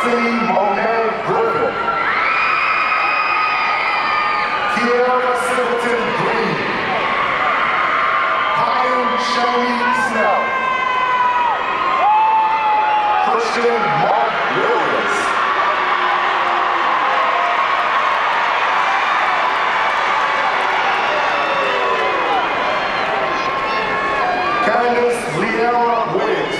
Destiny Monet Griffin, Kiara Singleton Green, Ryan Shelley Snell, Christian Mark Williams, Candace Leora Wiggs,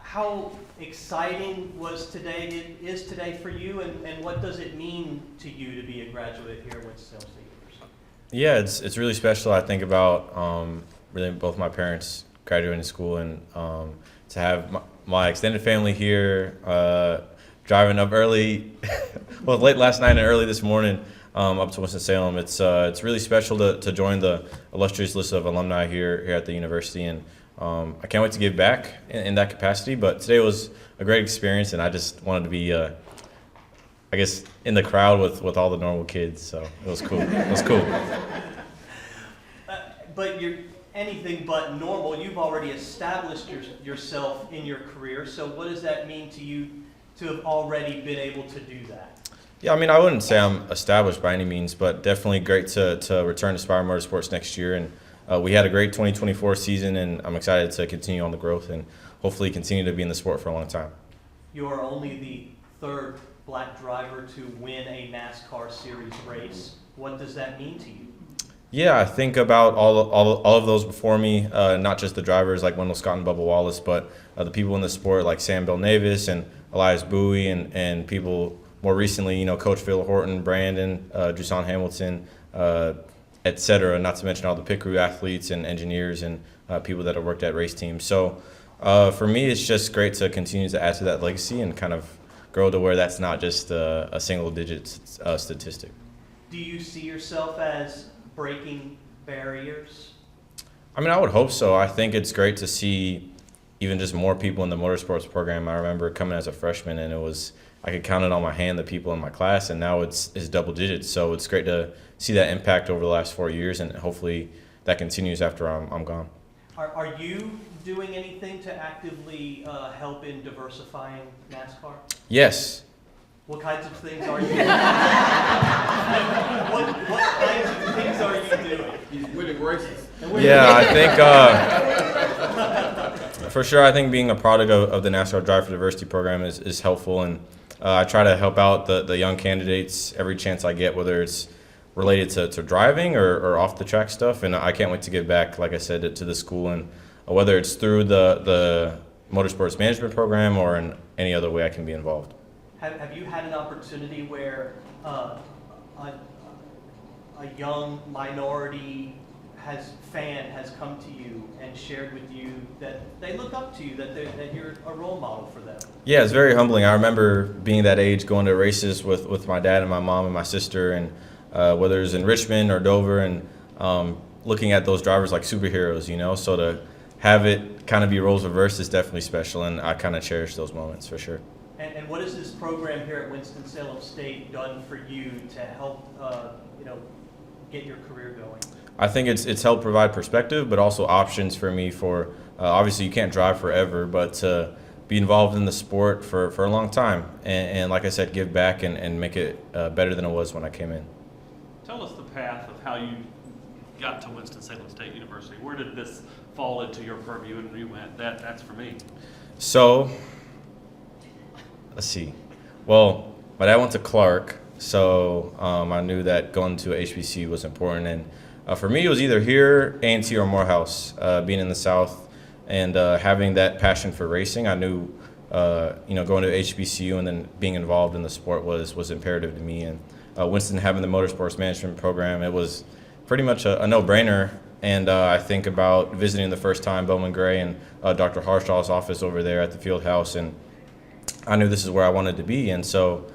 How exciting is today for you, and what does it mean to you to be a graduate here at Winston-Salem State University? Yeah, it's really special. I think about really both my parents graduating school and to have my extended family here, driving up early, well, late last night and early this morning up to Winston-Salem. It's really special to join the illustrious list of alumni here at the university, and I can't wait to give back in that capacity. But today was a great experience, and I just wanted to be, I guess, in the crowd with all the normal kids. So it was cool. It was cool. But you're anything but normal. You've already established yourself in your career. So what does that mean to you to have already been able to do that? Yeah, I mean, I wouldn't say I'm established by any means, but definitely great to return to Spire Motorsports next year. And we had a great 2024 season, and I'm excited to continue on the growth and hopefully continue to be in the sport for a long time. You are only the third black driver to win a NASCAR Series race. What does that mean to you? Yeah, I think about all of those before me, not just the drivers like Wendell Scott and Bubba Wallace, but the people in the sport like Sam Bell-Navis and Elias Bowie, and people more recently, Coach Phil Horton, Brandon, Drusan Hamilton, et cetera, not to mention all the pit crew athletes and engineers and people that have worked at race teams. So for me, it's just great to continue to add to that legacy and kind of grow to where that's not just a single-digit statistic. Do you see yourself as breaking barriers? I mean, I would hope so. I think it's great to see even just more people in the motorsports program. I remember coming as a freshman, and I could count it on my hand the people in my class, and now it's double digits. So it's great to see that impact over the last 4 years, and hopefully that continues after I'm gone. Are you doing anything to actively help in diversifying NASCAR? Yes. What kinds of things are you doing? what kinds of things are you doing? He's winning races. Yeah, I think for sure. I think being a product of the NASCAR Drive for Diversity program is helpful, and I try to help out the young candidates every chance I get, whether it's related to driving or off the track stuff. And I can't wait to give back, like I said, to the school, and whether it's through the Motorsports Management program or in any other way I can be involved. Have you had an opportunity where a young minority fan has come to you and shared with you that they look up to you, that you're a role model for them? Yeah, it's very humbling. I remember being that age, going to races with my dad and my mom and my sister, and whether it was in Richmond or Dover, and looking at those drivers like superheroes, so to have it kind of be roles reversed is definitely special, and I kind of cherish those moments for sure. And what has this program here at Winston-Salem State done for you to help, get your career going? I think it's helped provide perspective, but also options for me for, obviously you can't drive forever, but to be involved in the sport for a long time. And like I said, give back and make it better than it was when I came in. Tell us the path of how you got to Winston-Salem State University. Where did this fall into your purview and you went, that's for me? So, let's see. Well, my dad went to Clark, so I knew that going to a HBCU was important. And for me, it was either here, A&T, or Morehouse. Being in the South and having that passion for racing, I knew, going to HBCU and then being involved in the sport was imperative to me. And Winston having the Motorsports Management program, it was pretty much a no-brainer. And I think about visiting the first time Bowman Gray and Dr. Harshaw's office over there at the field house, and I knew this is where I wanted to be. And so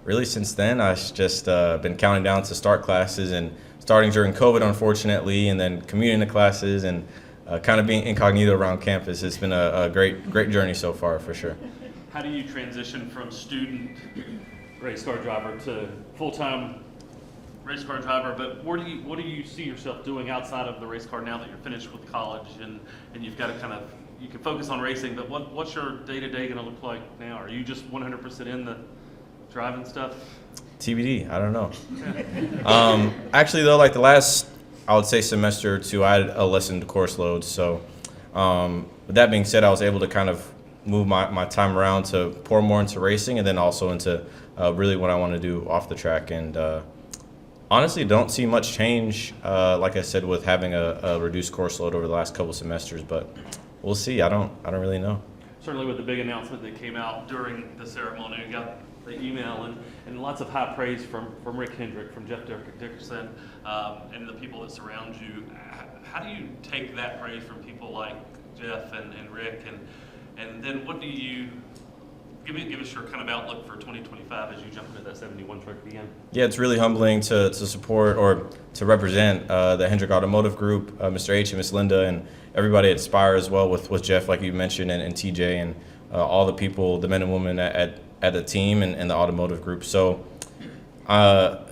really since then, I've just been counting down to start classes, and starting during COVID, unfortunately, and then commuting to classes and kind of being incognito around campus. It's been a great journey so far, for sure. How do you transition from student race car driver to full-time race car driver, but what do you see yourself doing outside of the race car now that you're finished with college and you've got to kind of, you can focus on racing, but what's your day-to-day going to look like now? Are you just 100% in the driving stuff? TBD, I don't know. Actually, though, like the last, I would say semester or two, I had a lessened course load. So with that being said, I was able to kind of move my time around to pour more into racing and then also into really what I want to do off the track. And honestly, don't see much change, like I said, with having a reduced course load over the last couple semesters, but we'll see. I don't really know. Certainly with the big announcement that came out during the ceremony, we got the email and lots of high praise from Rick Hendrick, from Jeff Dickerson, and the people that surround you. How do you take that praise from people like Jeff and Rick, and then what do you give us your kind of outlook for 2025 as you jump into that 71 truck again? Yeah, it's really humbling to support or to represent the Hendrick Automotive Group, Mr. H and Miss Linda, and everybody at Spire as well with Jeff, like you mentioned, and TJ, and all the people, the men and women at the team and the automotive group. So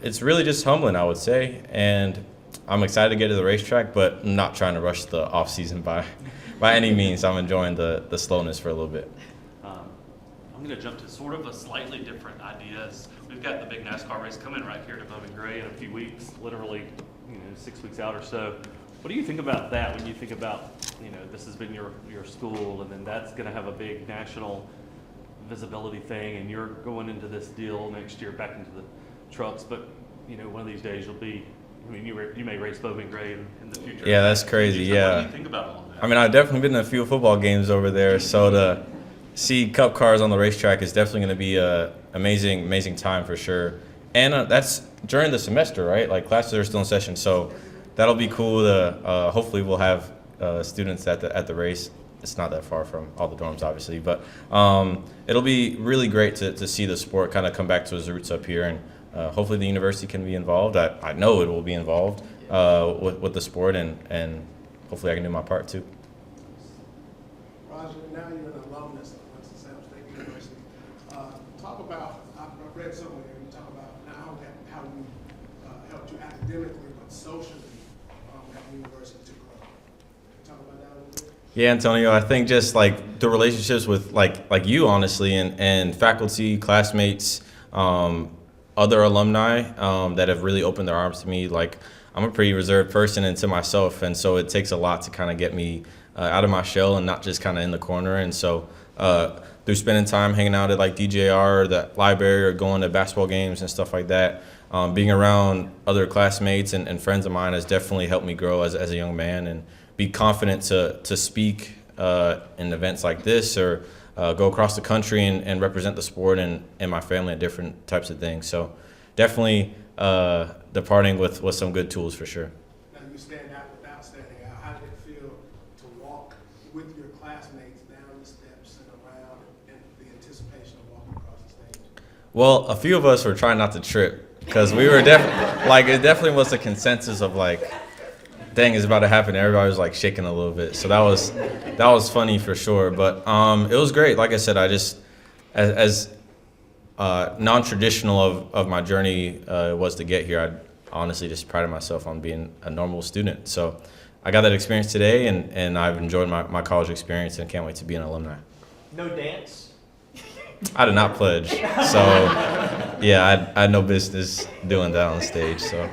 it's really just humbling, I would say, and I'm excited to get to the racetrack, but I'm not trying to rush the off season by any means. I'm enjoying the slowness for a little bit. I'm going to jump to sort of a slightly different idea. We've got the big NASCAR race coming right here to Bowman Gray in a few weeks, literally 6 weeks out or so. What do you think about that when you think about, this has been your school, and then that's going to have a big national visibility thing, and you're going into this deal next year back into the trucks, but one of these days you may race Bowman Gray in the future. Yeah, that's crazy. So yeah. What do you think about all that? I mean, I've definitely been to a few football games over there, so to see Cup cars on the racetrack is definitely going to be a amazing time for sure. And that's during the semester, right? Like classes are still in session, so that'll be cool. To hopefully we'll have students at the race. It's not that far from all the dorms, obviously, but it'll be really great to see the sport kind of come back to its roots up here, and hopefully the university can be involved. I know it will be involved with the sport, and hopefully I can do my part too. Rajah, now you're an alumnus of Winston-Salem State University. Talk about, I've read somewhere, you talk about not only how you helped you academically, but socially at the university to grow. Can you talk about that a little bit? Yeah, Antonio, I think just like the relationships with like you, honestly, and faculty, classmates, other alumni that have really opened their arms to me. Like, I'm a pretty reserved person and to myself, and so it takes a lot to kind of get me out of my shell and not just kind of in the corner. And so through spending time hanging out at like DJR or the library or going to basketball games and stuff like that, being around other classmates and friends of mine has definitely helped me grow as a young man and be confident to speak in events like this or go across the country and represent the sport and my family at different types of things. So definitely departing with some good tools for sure. Now you stand out without standing out. How did it feel to walk with your classmates down the steps and around in the anticipation of walking across the stage? Well, a few of us were trying not to trip because we were definitely like, it definitely was a consensus of like, dang, it's about to happen. Everybody was like shaking a little bit. So that was funny for sure. But it was great. Like I said, I just, as non-traditional of my journey was to get here, I honestly just prided myself on being a normal student. So I got that experience today, and I've enjoyed my college experience and can't wait to be an alumni. No dance? I did not pledge. So yeah, I had no business doing that on stage. So.